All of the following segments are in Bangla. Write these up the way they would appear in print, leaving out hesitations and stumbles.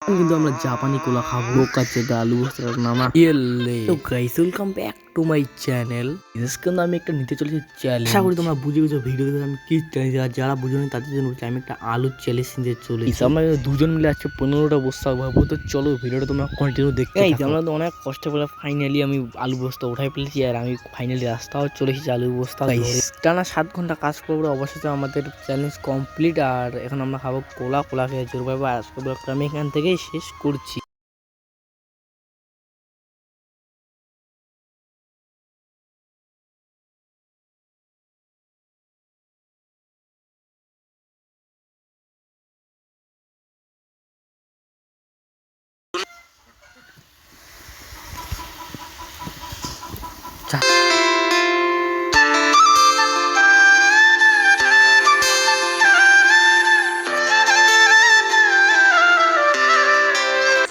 কিন্তু আমরা জাপানি কোলা খাবো কাছে আলু বস্তার নামা ইয়েলে। তো guys welcome back to my channel. কিন্তু আমি একটা নিতে চলেছি চ্যালেঞ্জ। আশা করি তোমরা বুঝে গেছো ভিডিও দেখে আমি কি চ্যালেঞ্জ, আর যারা বুঝোনি তাদের জন্য বলছি আমি একটা আলুর চ্যালেঞ্জ নিতে চলেছি। আমরা দুজন মিলে আজকে 15টা বস্তা ভাবো, তো চলো ভিডিওটা তোমরা কন্টিনিউ দেখতে থাকো। আমরা তো অনেক কষ্ট করে ফাইনালি আমি আলু বস্তা উঠাই ফেলেছি, আর আমি ফাইনালি রাস্তাও চলে এসেছি আলু বস্তা ধরে। টানা 7 ঘন্টা কাজ করবো, অবশেষে আমাদের চ্যালেঞ্জ কমপ্লিট। আর এখন আমরা খাবো কোলা খেয়ে জোর পাবো। আজকে ব্লগটা আমি এখান থেকেই শেষ করছি।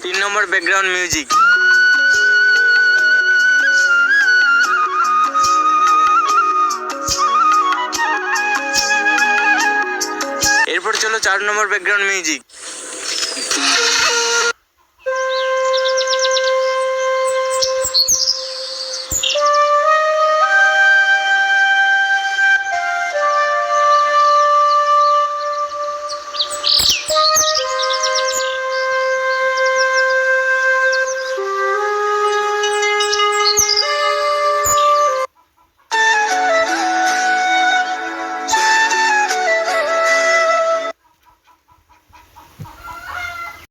তিন নম্বর ব্যাকগ্রাউন্ড মিউজিক। এরপর চলো 4 নম্বর ব্যাকগ্রাউন্ড মিউজিক।